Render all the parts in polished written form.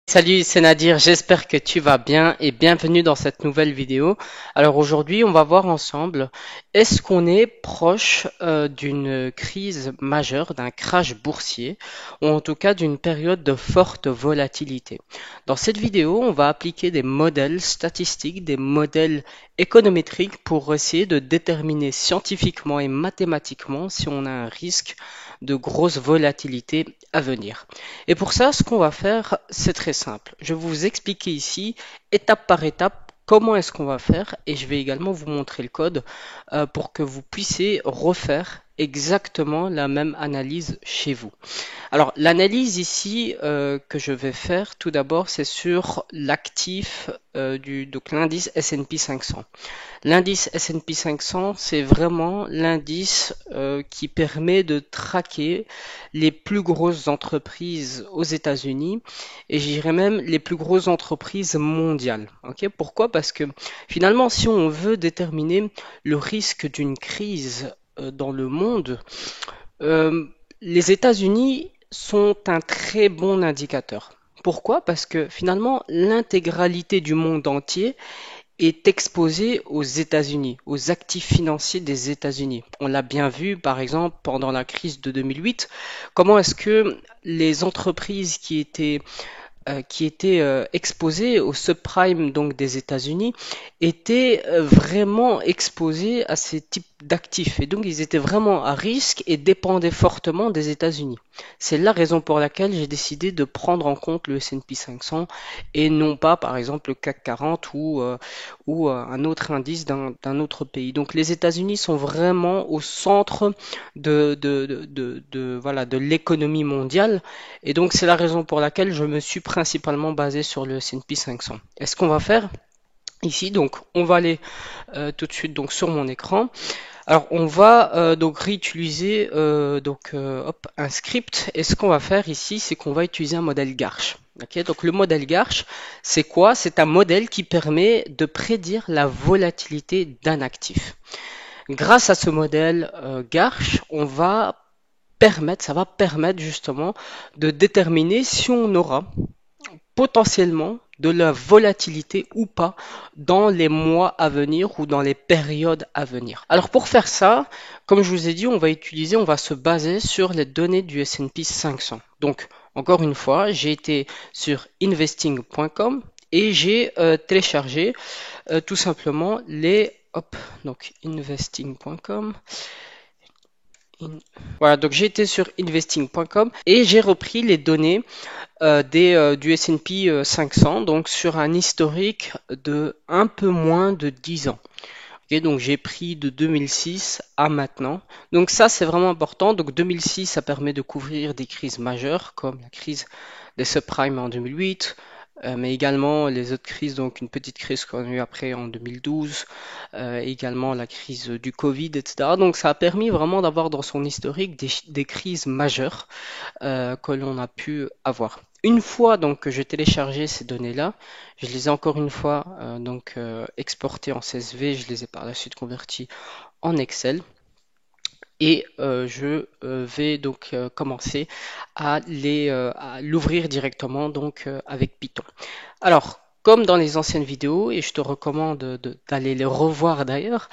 Salut, c'est Nadir, j'espère que tu vas bien et bienvenue dans cette nouvelle vidéo. Alors aujourd'hui, on va voir ensemble, est-ce qu'on est proche d'une crise majeure, d'un crash boursier, ou en tout cas d'une période de forte volatilité. Dans cette vidéo, on va appliquer des modèles statistiques, des modèles économétriques pour essayer de déterminer scientifiquement et mathématiquement si on a un risque de grosse volatilité à venir. Et pour ça, ce qu'on va faire, c'est très simple. Je vais vous expliquer ici, étape par étape, comment est-ce qu'on va faire et je vais également vous montrer le code pour que vous puissiez refaire exactement la même analyse chez vous. Alors, l'analyse ici que je vais faire tout d'abord, c'est sur l'actif donc l'indice S&P 500. L'indice S&P 500, c'est vraiment l'indice qui permet de traquer les plus grosses entreprises aux États-Unis et je dirais même les plus grosses entreprises mondiales. Ok? Pourquoi? Parce que finalement, si on veut déterminer le risque d'une crise dans le monde, euh, les États-Unis sont un très bon indicateur. Pourquoi? Parce que finalement, l'intégralité du monde entier est exposée aux États-Unis, aux actifs financiers des États-Unis. On l'a bien vu, par exemple, pendant la crise de 2008. Comment est-ce que les entreprises qui étaient exposés au subprime donc des États-Unis étaient vraiment exposés à ces types d'actifs et donc ils étaient vraiment à risque et dépendaient fortement des États-Unis. C'est la raison pour laquelle j'ai décidé de prendre en compte le S&P 500 et non pas par exemple le CAC 40 ou un autre indice d'un autre pays. Donc les États-Unis sont vraiment au centre voilà, de l'économie mondiale et donc, c'est la raison pour laquelle je me suis principalement basé sur le S&P 500. Et ce qu'on va faire ici, donc, on va aller tout de suite donc sur mon écran. Alors, on va donc réutiliser hop, un script. Et ce qu'on va faire ici, c'est qu'on va utiliser un modèle Garch. Okay, donc, le modèle Garch, c'est quoi? C'est un modèle qui permet de prédire la volatilité d'un actif. Grâce à ce modèle Garch, ça va permettre justement de déterminer si on aura potentiellement de la volatilité ou pas dans les mois à venir ou dans les périodes à venir. Alors pour faire ça, comme je vous ai dit, on va se baser sur les données du S&P 500. Donc encore une fois, j'ai été sur investing.com et j'ai téléchargé tout simplement donc investing.com. Voilà, donc j'ai été sur investing.com et j'ai repris les données du S&P 500, donc sur un historique de un peu moins de 10 ans. Okay, donc j'ai pris de 2006 à maintenant. Donc ça c'est vraiment important. Donc 2006 ça permet de couvrir des crises majeures comme la crise des subprimes en 2008, mais également les autres crises, donc une petite crise qu'on a eu après en 2012, également la crise du Covid, etc. Donc ça a permis vraiment d'avoir dans son historique des crises majeures que l'on a pu avoir. Une fois donc que j'ai téléchargé ces données-là, je les ai encore une fois exportées en CSV, je les ai par la suite converties en Excel et je vais donc commencer à l'ouvrir directement donc avec Python. Alors, comme dans les anciennes vidéos, et je te recommande d'aller les revoir d'ailleurs,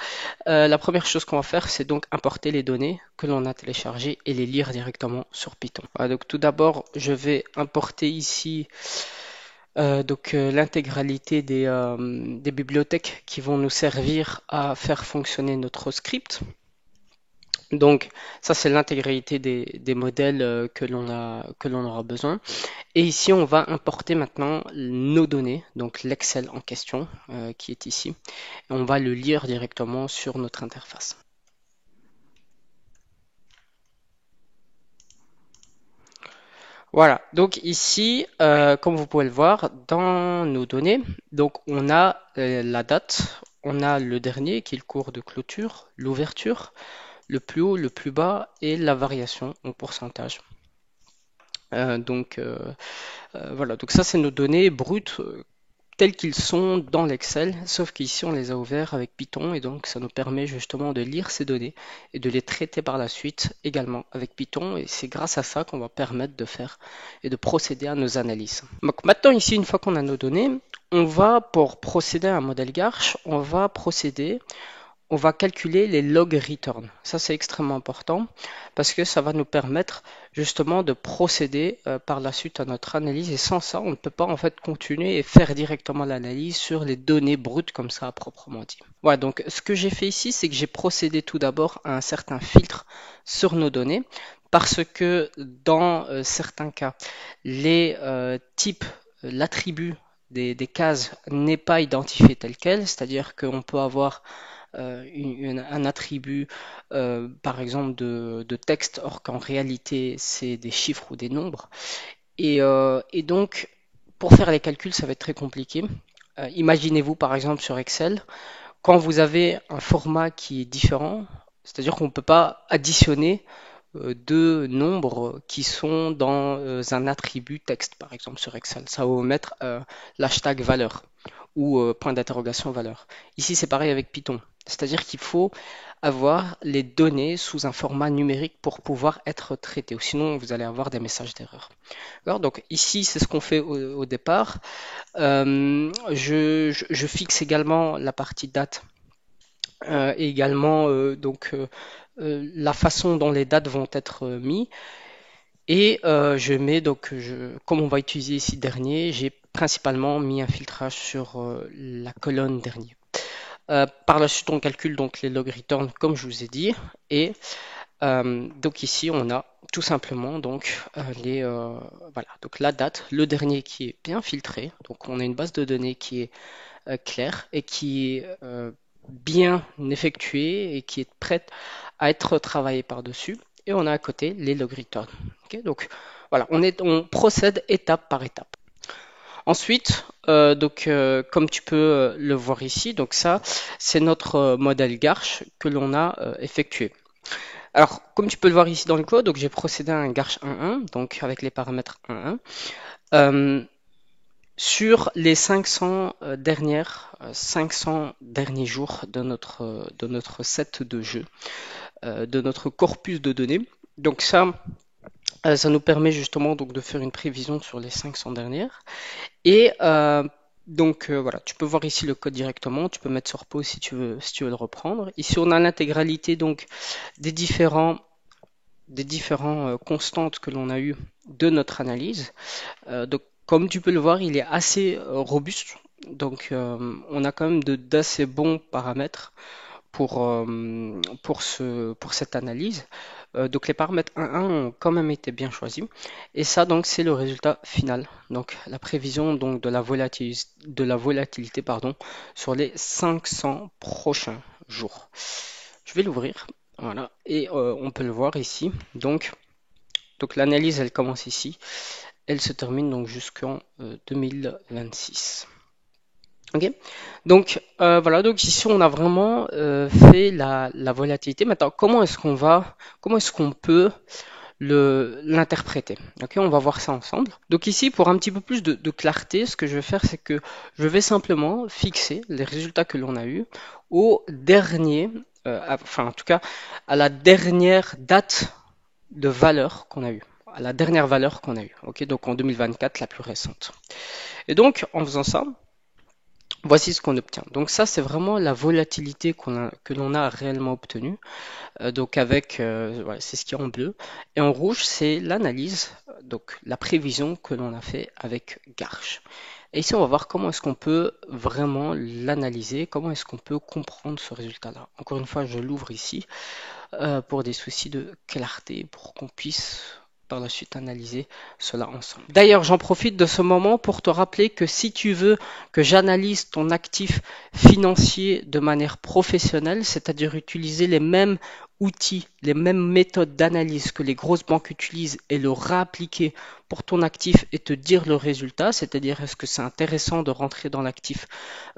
la première chose qu'on va faire, c'est donc importer les données que l'on a téléchargées et les lire directement sur Python. Voilà, donc tout d'abord, je vais importer ici l'intégralité des bibliothèques qui vont nous servir à faire fonctionner notre script. Donc ça c'est l'intégralité des modèles que l'on aura besoin. Et ici on va importer maintenant nos données, donc l'Excel en question qui est ici. Et on va le lire directement sur notre interface. Voilà, donc ici, comme vous pouvez le voir, dans nos données, donc on a la date, on a le dernier qui est le cours de clôture, l'ouverture, le plus haut, le plus bas et la variation en pourcentage. Euh, donc euh, voilà, donc ça c'est nos données brutes tels qu'ils sont dans l'Excel, sauf qu'ici on les a ouverts avec Python et donc ça nous permet justement de lire ces données et de les traiter par la suite également avec Python, et c'est grâce à ça qu'on va permettre de faire et de procéder à nos analyses. Donc maintenant ici, une fois qu'on a nos données, on va, pour procéder à un modèle Garch, on va calculer les log return. Ça, c'est extrêmement important parce que ça va nous permettre justement de procéder par la suite à notre analyse. Et sans ça, on ne peut pas en fait continuer et faire directement l'analyse sur les données brutes comme ça à proprement dit. Voilà, donc ce que j'ai fait ici, c'est que j'ai procédé tout d'abord à un certain filtre sur nos données parce que dans certains cas, les types, l'attribut des cases n'est pas identifié tel quel, c'est-à-dire qu'on peut avoir un attribut, par exemple, de texte, or qu'en réalité, c'est des chiffres ou des nombres. Et donc, pour faire les calculs, ça va être très compliqué. Imaginez-vous, par exemple, sur Excel, quand vous avez un format qui est différent, c'est-à-dire qu'on ne peut pas additionner deux nombres qui sont dans un attribut texte, par exemple, sur Excel. Ça va vous mettre l'hashtag valeur ou point d'interrogation valeur. Ici, c'est pareil avec Python. C'est-à-dire qu'il faut avoir les données sous un format numérique pour pouvoir être traité, ou sinon vous allez avoir des messages d'erreur. Donc ici, c'est ce qu'on fait au départ. Je fixe également la partie date et également la façon dont les dates vont être mises. Et je mets donc, comme on va utiliser ici dernier, j'ai principalement mis un filtrage sur la colonne dernier. Par la suite, on calcule donc les log return comme je vous ai dit, et donc ici on a tout simplement donc voilà, donc la date, le dernier qui est bien filtré, donc on a une base de données qui est claire et qui est bien effectuée et qui est prête à être travaillée par-dessus. Et on a à côté les log return. Okay, donc voilà, on procède étape par étape. Ensuite, comme tu peux le voir ici, donc ça, c'est notre modèle Garch que l'on a effectué. Alors, comme tu peux le voir ici dans le code, donc j'ai procédé à un Garch 1.1, donc avec les paramètres 1.1. Sur les 500 derniers jours de notre set de jeu, de notre corpus de données. Donc ça nous permet justement donc de faire une prévision sur les 500 dernières. Et voilà, tu peux voir ici le code directement, tu peux mettre sur pause si tu veux le reprendre. Ici on a l'intégralité donc des différents constantes que l'on a eu de notre analyse. Donc comme tu peux le voir, il est assez robuste. Donc on a quand même d'assez bons paramètres pour cette analyse. Donc les paramètres 1.1 ont quand même été bien choisis. Et ça, donc, c'est le résultat final. Donc la prévision donc, de la volatilité pardon, sur les 500 prochains jours. Je vais l'ouvrir. Voilà. Et on peut le voir ici. Donc l'analyse, elle commence ici. Elle se termine donc jusqu'en 2026. Ok, donc voilà, donc ici on a vraiment fait la volatilité. Maintenant, comment est-ce qu'on peut l'interpréter? Ok, on va voir ça ensemble. Donc ici, pour un petit peu plus de clarté, ce que je vais faire, c'est que je vais simplement fixer les résultats que l'on a eu au dernier, enfin en tout cas à la dernière date de valeur qu'on a eu, à la dernière valeur qu'on a eu. Ok, donc en 2024, la plus récente. Et donc en faisant ça, voici ce qu'on obtient. Donc ça, c'est vraiment la volatilité que l'on a réellement obtenue. Donc voilà, c'est ce qui est en bleu. Et en rouge, c'est l'analyse, donc la prévision que l'on a fait avec Garch. Et ici, on va voir comment est-ce qu'on peut vraiment l'analyser, comment est-ce qu'on peut comprendre ce résultat-là. Encore une fois, je l'ouvre ici pour des soucis de clarté, pour qu'on puisse par la suite analyser cela ensemble. D'ailleurs, j'en profite de ce moment pour te rappeler que si tu veux que j'analyse ton actif financier de manière professionnelle, c'est-à-dire utiliser les mêmes outils, les mêmes méthodes d'analyse que les grosses banques utilisent et le réappliquer pour ton actif et te dire le résultat, c'est-à-dire est-ce que c'est intéressant de rentrer dans l'actif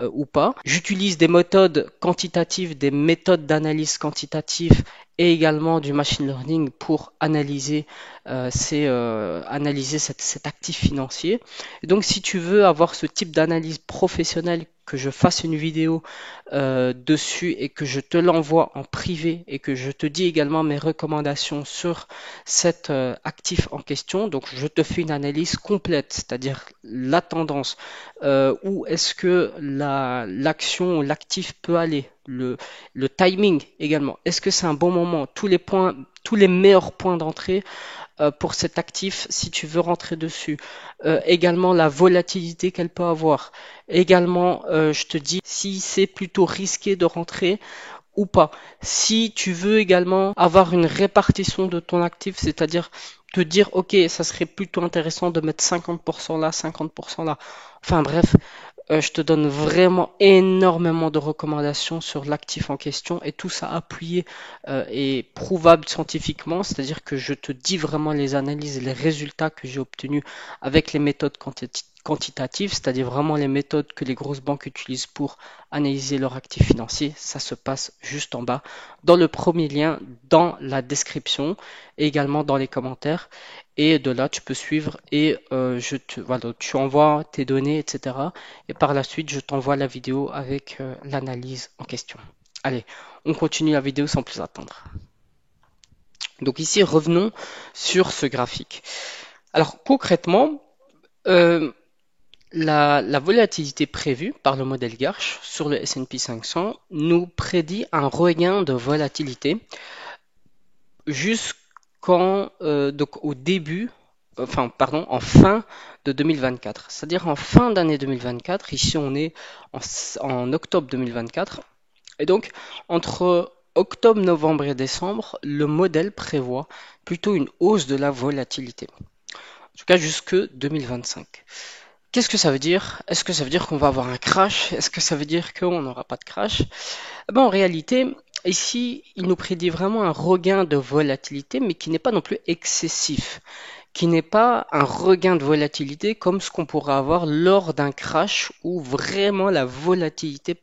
ou pas. J'utilise des méthodes quantitatives, des méthodes d'analyse quantitative et également du machine learning pour analyser cet actif financier. Et donc si tu veux avoir ce type d'analyse professionnel que je fasse une vidéo dessus et que je te l'envoie en privé et que je te dis également mes recommandations sur cet actif en question. Donc je te fais une analyse complète, c'est-à-dire la tendance, où est-ce que l'action, l'actif peut aller, le timing également. Est-ce que c'est un bon moment, tous les points, tous les meilleurs points d'entrée pour cet actif si tu veux rentrer dessus. Également la volatilité qu'elle peut avoir. Également, je te dis si c'est plutôt risqué de rentrer ou pas. Si tu veux également avoir une répartition de ton actif, c'est-à-dire te dire, ok, ça serait plutôt intéressant de mettre 50% là, 50% là. Enfin bref, je te donne vraiment énormément de recommandations sur l'actif en question et tout ça appuyé et prouvable scientifiquement, c'est-à-dire que je te dis vraiment les analyses et les résultats que j'ai obtenus avec les méthodes quantitatives, c'est-à-dire vraiment les méthodes que les grosses banques utilisent pour analyser leurs actifs financiers. Ça se passe juste en bas, dans le premier lien, dans la description et également dans les commentaires. Et de là, tu peux suivre et voilà, tu envoies tes données, etc. Et par la suite, je t'envoie la vidéo avec l'analyse en question. Allez, on continue la vidéo sans plus attendre. Donc ici, revenons sur ce graphique. Alors concrètement, la volatilité prévue par le modèle Garch sur le S&P 500 nous prédit un regain de volatilité donc au début, enfin pardon, en fin de 2024. C'est-à-dire en fin d'année 2024, ici on est en octobre 2024, et donc entre octobre, novembre et décembre, le modèle prévoit plutôt une hausse de la volatilité, en tout cas jusque 2025. Qu'est-ce que ça veut dire? Est-ce que ça veut dire qu'on va avoir un crash? Est-ce que ça veut dire qu'on n'aura pas de crash? En réalité, ici, il nous prédit vraiment un regain de volatilité, mais qui n'est pas non plus excessif, qui n'est pas un regain de volatilité comme ce qu'on pourrait avoir lors d'un crash où vraiment la volatilité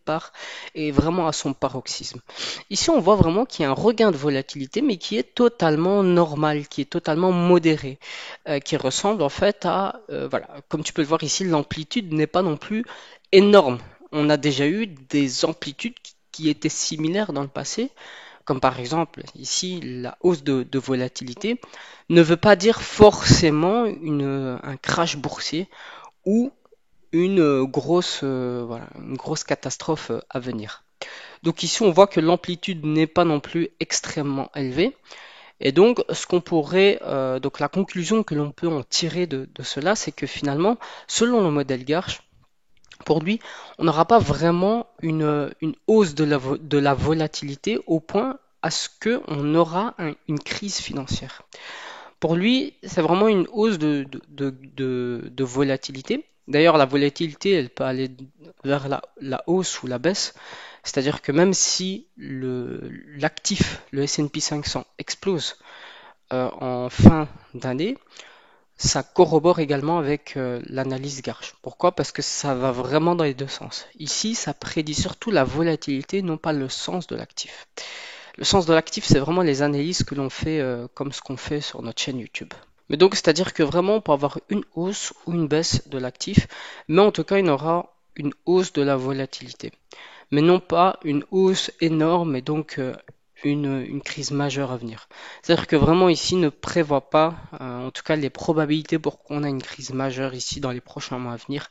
est vraiment à son paroxysme. Ici, on voit vraiment qu'il y a un regain de volatilité, mais qui est totalement normal, qui est totalement modéré, qui ressemble en fait à, voilà, comme tu peux le voir ici, l'amplitude n'est pas non plus énorme. On a déjà eu des amplitudes qui étaient similaires dans le passé, comme par exemple ici la hausse de volatilité, ne veut pas dire forcément un crash boursier ou voilà, une grosse catastrophe à venir. Donc ici on voit que l'amplitude n'est pas non plus extrêmement élevée. Et donc, donc la conclusion que l'on peut en tirer de cela, c'est que finalement, selon le modèle Garch, pour lui, on n'aura pas vraiment une hausse de la volatilité au point à ce qu'on aura une crise financière. Pour lui, c'est vraiment une hausse de volatilité. D'ailleurs, la volatilité, elle peut aller vers la hausse ou la baisse. C'est-à-dire que même si l'actif, le S&P 500, explose en fin d'année, ça corrobore également avec l'analyse Garch. Pourquoi? Parce que ça va vraiment dans les deux sens. Ici, ça prédit surtout la volatilité, non pas le sens de l'actif. Le sens de l'actif, c'est vraiment les analyses que l'on fait comme ce qu'on fait sur notre chaîne YouTube. Mais donc, c'est-à-dire que vraiment, on peut avoir une hausse ou une baisse de l'actif, mais en tout cas, il y aura une hausse de la volatilité. Mais non pas une hausse énorme et donc une crise majeure à venir. C'est-à-dire que vraiment ici ne prévoit pas, en tout cas les probabilités pour qu'on ait une crise majeure ici dans les prochains mois à venir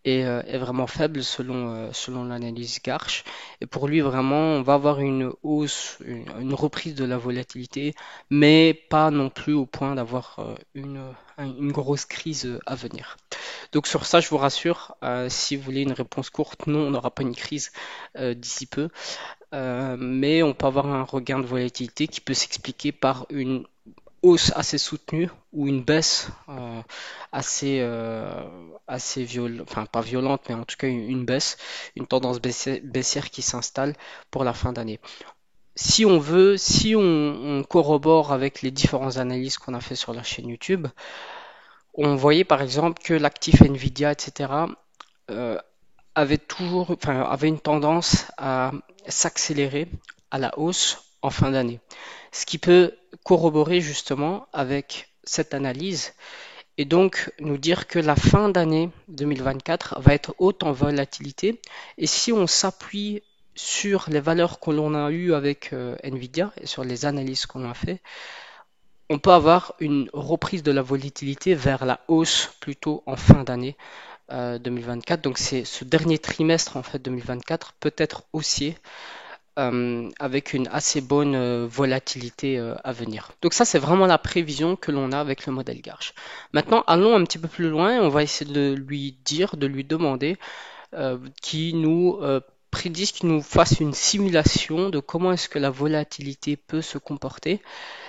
est vraiment faible selon l'analyse Garch. Et pour lui vraiment on va avoir une hausse, une reprise de la volatilité, mais pas non plus au point d'avoir une grosse crise à venir. Donc sur ça je vous rassure, si vous voulez une réponse courte, non on n'aura pas une crise d'ici peu. Mais on peut avoir un regain de volatilité qui peut s'expliquer par une hausse assez soutenue ou une baisse assez violente, enfin pas violente, mais en tout cas une baisse, une tendance baissière qui s'installe pour la fin d'année. Si on corrobore avec les différentes analyses qu'on a fait sur la chaîne YouTube, on voyait par exemple que l'actif Nvidia, etc., avait une tendance à s'accélérer à la hausse en fin d'année. Ce qui peut corroborer justement avec cette analyse et donc nous dire que la fin d'année 2024 va être haute en volatilité. Et si on s'appuie sur les valeurs que l'on a eues avec Nvidia et sur les analyses qu'on a fait, on peut avoir une reprise de la volatilité vers la hausse plutôt en fin d'année 2024. Donc c'est ce dernier trimestre en fait 2024 peut être haussier avec une assez bonne volatilité à venir. Donc ça, c'est vraiment la prévision que l'on a avec le modèle Garch. Maintenant, allons un petit peu plus loin. On va essayer de lui dire, de lui demander qu'il nous prédise, qu'il nous fasse une simulation de comment est-ce que la volatilité peut se comporter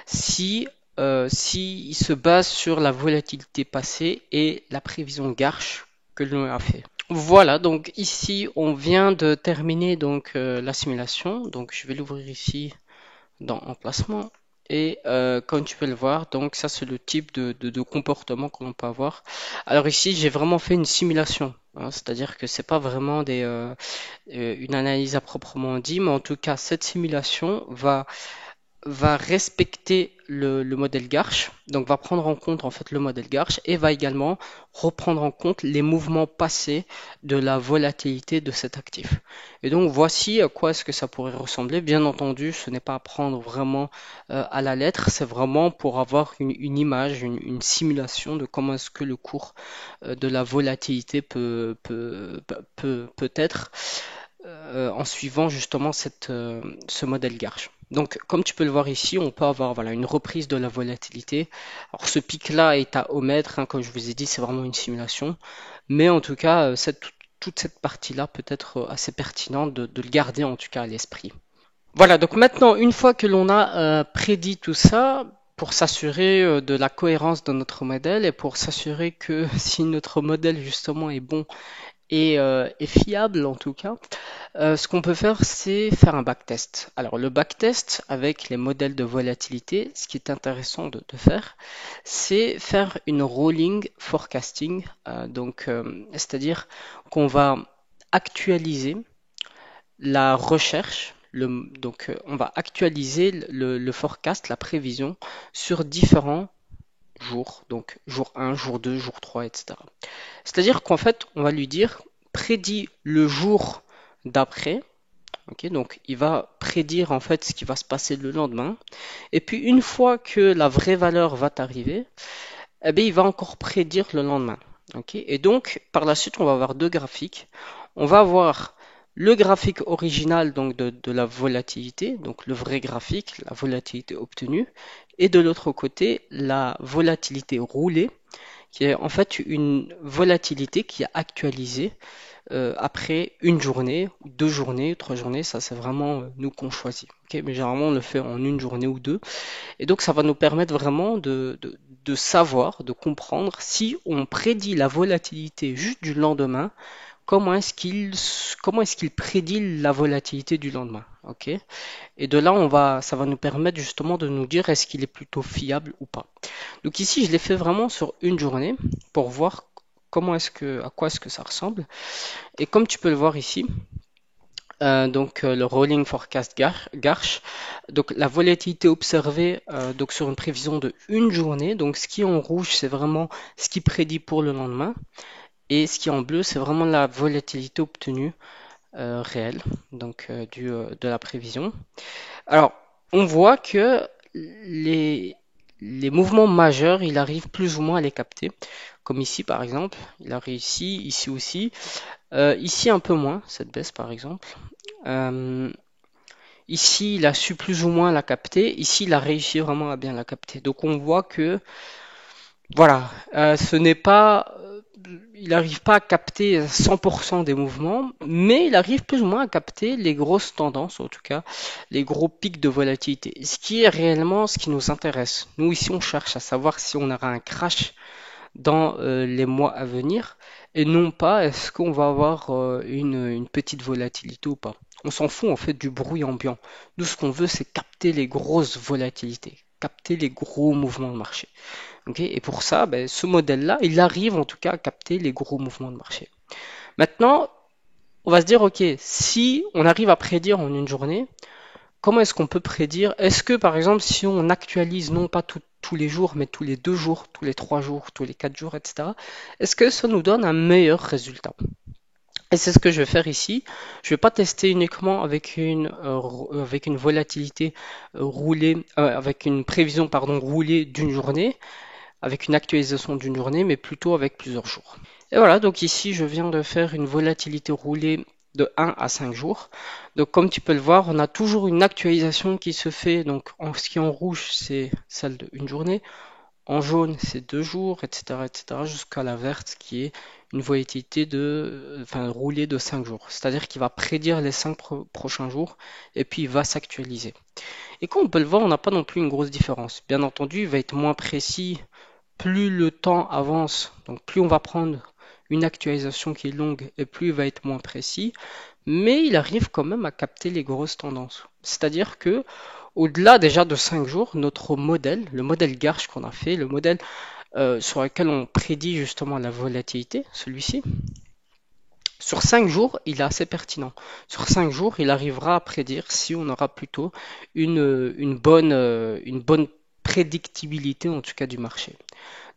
si il se base sur la volatilité passée et la prévision Garch que l'on a fait. Voilà, donc ici on vient de terminer donc la simulation. Donc je vais l'ouvrir ici dans emplacement et comme tu peux le voir, donc ça c'est le type de comportement que l'on peut avoir. Alors ici j'ai vraiment fait une simulation, hein, c'est-à-dire que c'est pas vraiment une analyse à proprement dit, mais en tout cas cette simulation va respecter le modèle Garch, donc va prendre en compte en fait le modèle Garch et va également reprendre en compte les mouvements passés de la volatilité de cet actif. Et donc voici à quoi est-ce que ça pourrait ressembler. Bien entendu, ce n'est pas à prendre vraiment à la lettre, c'est vraiment pour avoir une image, une simulation de comment est-ce que le cours de la volatilité peut être en suivant justement ce modèle Garch. Donc, comme tu peux le voir ici, on peut avoir voilà, une reprise de la volatilité. Alors, ce pic-là est à omettre, hein, comme je vous ai dit, c'est vraiment une simulation. Mais en tout cas, toute cette partie-là peut être assez pertinente de le garder en tout cas à l'esprit. Voilà, donc maintenant, une fois que l'on a prédit tout ça, pour s'assurer de la cohérence de notre modèle et pour s'assurer que si notre modèle justement est bon et fiable en tout cas, ce qu'on peut faire, c'est faire un backtest. Alors, le backtest avec les modèles de volatilité, ce qui est intéressant de faire, c'est faire une rolling forecasting. C'est-à-dire qu'on va actualiser la recherche. On va actualiser le forecast, la prévision, sur différents jours. Donc, jour 1, jour 2, jour 3, etc. C'est-à-dire qu'en fait, on va lui dire, prédit le jour d'après. Ok, donc il va prédire en fait ce qui va se passer le lendemain. Et puis une fois que la vraie valeur va arriver, eh bien, il va encore prédire le lendemain. Ok, et donc par la suite, on va avoir deux graphiques. On va avoir le graphique original donc de la volatilité, donc le vrai graphique, la volatilité obtenue, et de l'autre côté, la volatilité roulée, qui est en fait une volatilité qui est actualisée après une journée, 2 journées, 3 journées, ça c'est vraiment nous qu'on choisit. Okay, mais généralement on le fait en une journée ou deux. Et donc ça va nous permettre vraiment de savoir, de comprendre si on prédit la volatilité juste du lendemain, comment est-ce qu'il prédit la volatilité du lendemain. Ok, et de là ça va nous permettre justement de nous dire est-ce qu'il est plutôt fiable ou pas. Donc ici je l'ai fait vraiment sur une journée pour voir à quoi est-ce que ça ressemble. Et comme tu peux le voir ici, le rolling forecast Garch, donc la volatilité observée donc sur une prévision de une journée. Donc ce qui est en rouge, c'est vraiment ce qui prédit pour le lendemain, et ce qui est en bleu, c'est vraiment la volatilité obtenue réelle, donc de la prévision. Alors, on voit que les mouvements majeurs, il arrive plus ou moins à les capter, comme ici par exemple, il a réussi, ici aussi. Ici un peu moins, cette baisse par exemple. Euh, Ici, il a su plus ou moins la capter. Ici, il a réussi vraiment à bien la capter. Donc on voit que voilà, ce n'est pas, il n'arrive pas à capter 100% des mouvements, mais il arrive plus ou moins à capter les grosses tendances, en tout cas les gros pics de volatilité. Ce qui est réellement ce qui nous intéresse. Nous ici, on cherche à savoir si on aura un crash dans les mois à venir et non pas est-ce qu'on va avoir une petite volatilité ou pas. On s'en fout en fait du bruit ambiant. Nous, ce qu'on veut, c'est capter les grosses volatilités, capter les gros mouvements de marché. Okay, et pour ça, ben, ce modèle-là, il arrive en tout cas à capter les gros mouvements de marché. Maintenant, on va se dire, ok, si on arrive à prédire en une journée, comment est-ce qu'on peut prédire? Est-ce que par exemple, si on actualise non pas tous les jours, mais tous les 2 jours, tous les 3 jours, tous les 4 jours, etc., est-ce que ça nous donne un meilleur résultat? Et c'est ce que je vais faire ici. Je ne vais pas tester uniquement avec une volatilité roulée, avec une prévision pardon, roulée d'une journée, avec une actualisation d'une journée, mais plutôt avec plusieurs jours. Et voilà, donc ici je viens de faire une volatilité roulée de 1 à 5 jours. Donc comme tu peux le voir, on a toujours une actualisation qui se fait. Donc ce qui est en rouge, c'est celle d'une journée. En jaune, c'est 2 jours, etc., jusqu'à la verte qui est une volatilité roulée de 5 jours. C'est-à-dire qu'il va prédire les 5 prochains jours et puis il va s'actualiser. Et comme on peut le voir, on n'a pas non plus une grosse différence. Bien entendu, il va être moins précis plus le temps avance. Donc plus on va prendre une actualisation qui est longue et plus il va être moins précis. Mais il arrive quand même à capter les grosses tendances. C'est-à-dire que au-delà déjà de 5 jours, notre modèle, le modèle Garch qu'on a fait, le modèle sur lequel on prédit justement la volatilité, celui-ci, sur 5 jours, il est assez pertinent. Sur 5 jours, il arrivera à prédire si on aura plutôt une bonne prédictibilité, en tout cas du marché.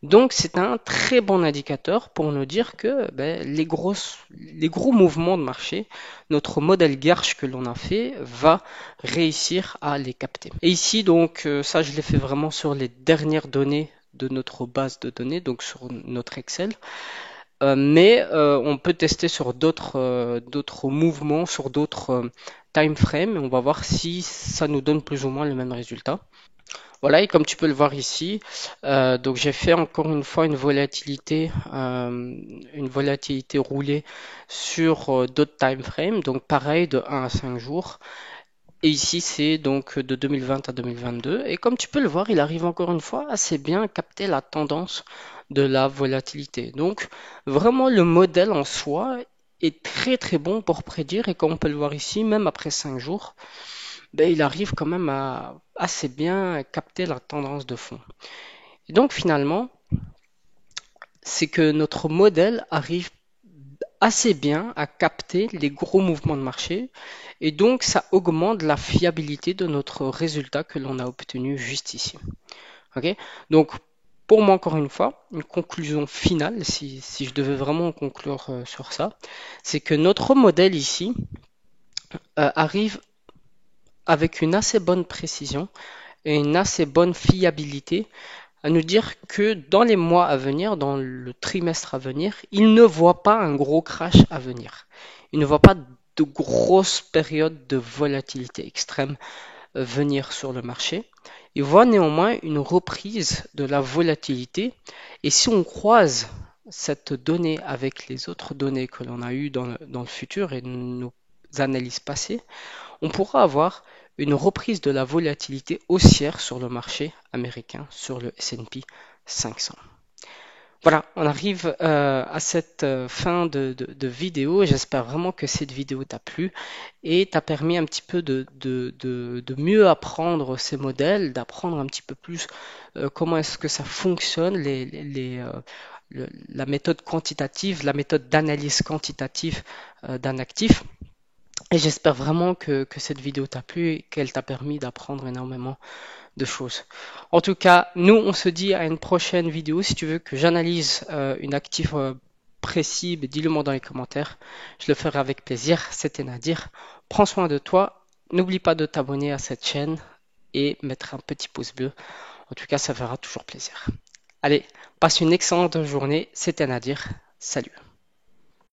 Donc c'est un très bon indicateur pour nous dire que les gros mouvements de marché, notre modèle Garch que l'on a fait va réussir à les capter. Et ici donc ça je l'ai fait vraiment sur les dernières données de notre base de données, donc sur notre Excel. Mais on peut tester sur d'autres mouvements, sur d'autres time frames, et on va voir si ça nous donne plus ou moins le même résultat. Voilà, et comme tu peux le voir ici, donc j'ai fait encore une fois une volatilité roulée sur d'autres time frames, donc pareil de 1 à 5 jours. Et ici, c'est donc de 2020 à 2022. Et comme tu peux le voir, il arrive encore une fois assez bien à capter la tendance de la volatilité. Donc, vraiment, le modèle en soi est très très bon pour prédire. Et comme on peut le voir ici, même après 5 jours, il arrive quand même à assez bien capter la tendance de fond. Et donc, finalement, c'est que notre modèle arrive assez bien à capter les gros mouvements de marché et donc ça augmente la fiabilité de notre résultat que l'on a obtenu juste ici. Ok. Donc pour moi encore une fois, une conclusion finale, si je devais vraiment conclure sur ça, c'est que notre modèle ici arrive avec une assez bonne précision et une assez bonne fiabilité à nous dire que dans les mois à venir, dans le trimestre à venir, il ne voit pas un gros crash à venir. Il ne voit pas de grosses périodes de volatilité extrême venir sur le marché. Il voit néanmoins une reprise de la volatilité. Et si on croise cette donnée avec les autres données que l'on a eues dans le futur et nos analyses passées, on pourra avoir une reprise de la volatilité haussière sur le marché américain, sur le S&P 500. Voilà, on arrive à cette fin de vidéo. J'espère vraiment que cette vidéo t'a plu et t'a permis un petit peu de mieux apprendre ces modèles, d'apprendre un petit peu plus comment est-ce que ça fonctionne, la méthode quantitative, la méthode d'analyse quantitative d'un actif. Et j'espère vraiment que cette vidéo t'a plu et qu'elle t'a permis d'apprendre énormément de choses. En tout cas, nous, on se dit à une prochaine vidéo. Si tu veux que j'analyse une actif précis, dis-le moi dans les commentaires. Je le ferai avec plaisir. C'était Nadir. Prends soin de toi. N'oublie pas de t'abonner à cette chaîne et mettre un petit pouce bleu. En tout cas, ça fera toujours plaisir. Allez, passe une excellente journée. C'était Nadir. Salut.